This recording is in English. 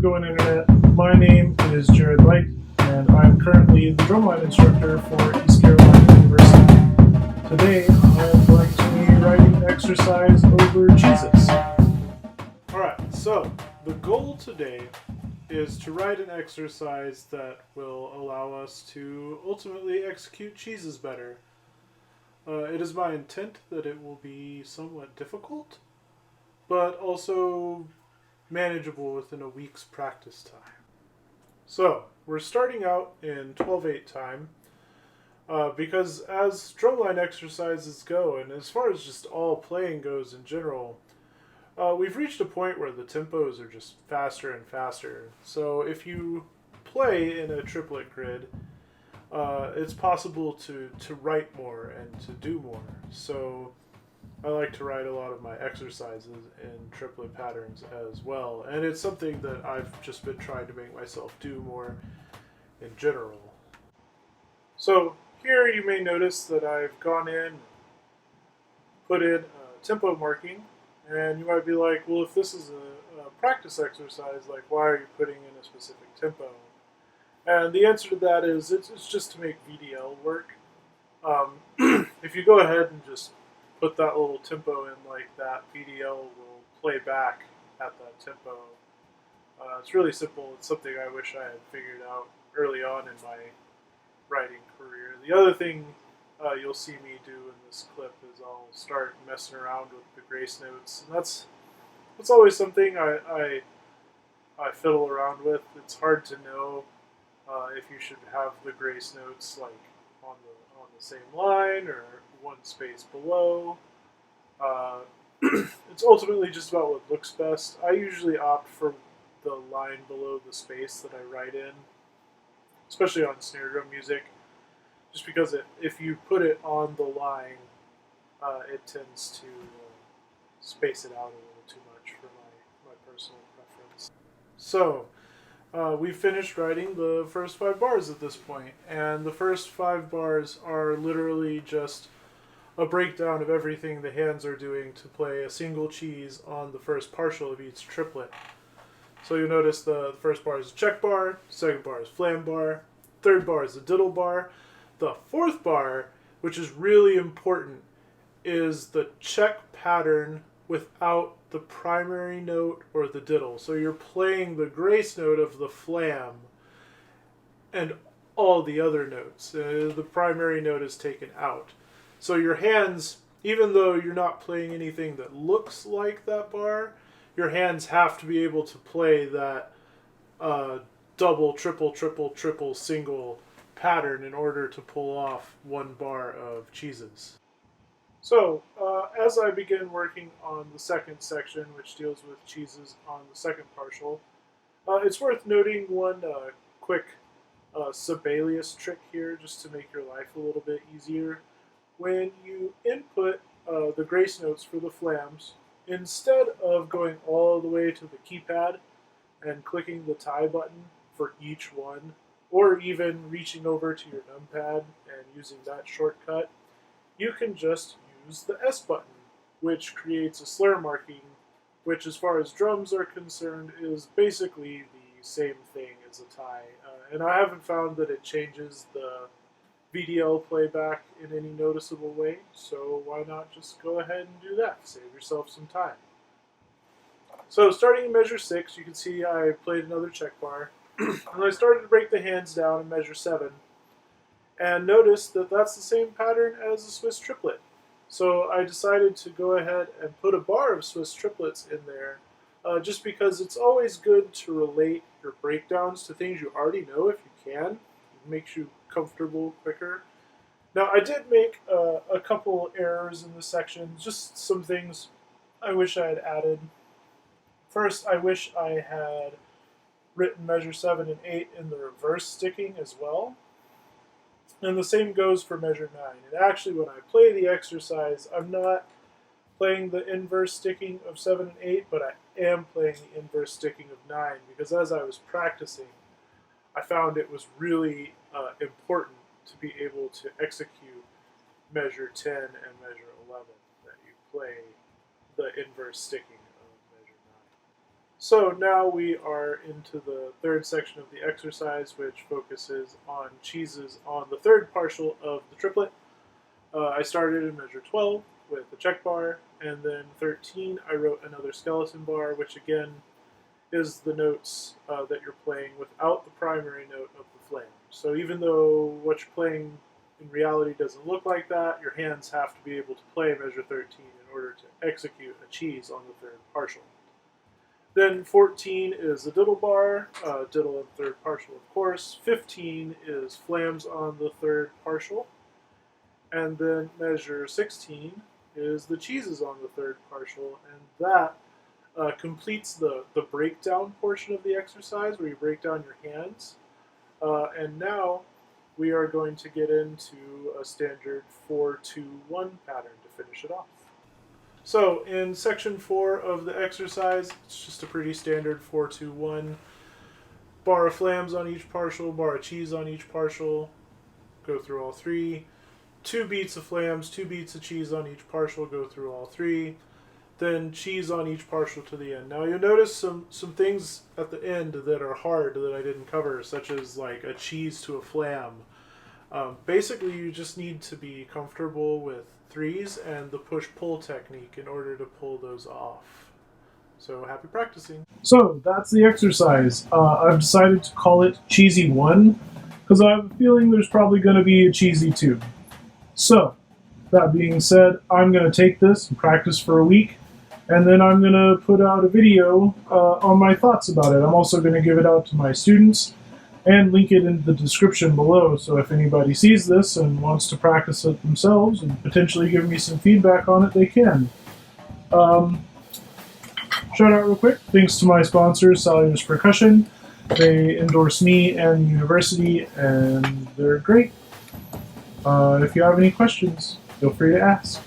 going, Internet? My name is Jared Light, and I'm currently the drumline instructor for East Carolina University. Today, I'm going to be writing an exercise over cheeses. Alright, so the goal today is to write an exercise that will allow us to ultimately execute cheeses better. It is my intent that it will be somewhat difficult, but also manageable within a week's practice time. So, we're starting out in 12/8 time, because as drumline exercises go, and as far as just all playing goes in general, we've reached a point where the tempos are just faster and faster. So if you play in a triplet grid, it's possible to write more and to do more. So I like to write a lot of my exercises in triplet patterns as well. And it's something that I've just been trying to make myself do more in general. So here you may notice that I've gone in, put in tempo marking, and you might be like, well, if this is a practice exercise, like, why are you putting in a specific tempo? And the answer to that is it's just to make VDL work. If you go ahead and just put that little tempo in like that, VDL will play back at that tempo. It's really simple. It's something I wish I had figured out early on in my writing career. The other thing you'll see me do in this clip is I'll start messing around with the grace notes, and that's always something I fiddle around with. It's hard to know if you should have the grace notes like on the same line or one space below. It's ultimately just about what looks best. I usually opt for the line below the space that I write in, especially on snare drum music, just because if you put it on the line, it tends to space it out a little too much for my personal preference. So, we've finished writing the first 5 bars at this point, and the first 5 bars are literally just a breakdown of everything the hands are doing to play a single cheese on the first partial of each triplet. So you'll notice the first bar is a check bar, second bar is flam bar, third bar is a diddle bar. The fourth bar, which is really important, is the check pattern without the primary note or the diddle. So you're playing the grace note of the flam and all the other notes. The primary note is taken out. So your hands, even though you're not playing anything that looks like that bar, your hands have to be able to play that double, triple, triple, triple, single pattern in order to pull off 1 bar of cheeses. So, as I begin working on the second section, which deals with cheeses on the second partial, it's worth noting one quick Sibelius trick here, just to make your life a little bit easier. When you input the grace notes for the flams, instead of going all the way to the keypad and clicking the tie button for each one, or even reaching over to your numpad and using that shortcut, you can just use the S button, which creates a slur marking, which as far as drums are concerned is basically the same thing as a tie. And I haven't found that it changes the VDL playback in any noticeable way, so why not just go ahead and do that? Save yourself some time. So starting in measure 6, you can see I played another check bar, and I started to break the hands down in measure 7, and noticed that that's the same pattern as the Swiss triplet. So I decided to go ahead and put a bar of Swiss triplets in there, just because it's always good to relate your breakdowns to things you already know if you can. It makes you comfortable quicker. Now I did make a couple errors in this section, just some things I wish I had added. First, I wish I had written measure 7 and 8 in the reverse sticking as well. And the same goes for measure 9. And actually, when I play the exercise, I'm not playing the inverse sticking of 7 and 8, but I am playing the inverse sticking of 9, because as I was practicing, I found it was really important to be able to execute measure 10 and measure 11, that you play the inverse sticking of measure So now we are into the third section of the exercise, which focuses on cheeses on the third partial of the triplet. I started in measure 12 with a check bar, and then 13 I wrote another skeleton bar, which again is the notes that you're playing without the primary note of the flam. So even though what you're playing in reality doesn't look like that, your hands have to be able to play measure 13 in order to execute a cheese on the third partial. Then 14 is the diddle bar, diddle on the third partial, of course. 15 is flams on the third partial. And then measure 16 is the cheeses on the third partial, and that completes the breakdown portion of the exercise where you break down your hands. And now we are going to get into a standard 4-2-1 pattern to finish it off. So in section 4 of the exercise, it's just a pretty standard 4-2-1. Bar of flams on each partial, bar of cheese on each partial, go through all three. 2 beats of flams, 2 beats of cheese on each partial, go through all three. Then cheese on each partial to the end. Now you'll notice some things at the end that are hard that I didn't cover, such as like a cheese to a flam. Basically, you just need to be comfortable with threes and the push-pull technique in order to pull those off. So happy practicing. So that's the exercise. I've decided to call it Cheesy 1 because I have a feeling there's probably going to be a Cheesy 2. So, that being said, I'm going to take this and practice for a week, and then I'm going to put out a video on my thoughts about it. I'm also going to give it out to my students and link it in the description below, so if anybody sees this and wants to practice it themselves and potentially give me some feedback on it, they can. Shout out real quick, thanks to my sponsors, Saludos Percussion. They endorse me and the university, and they're great. If you have any questions, feel free to ask.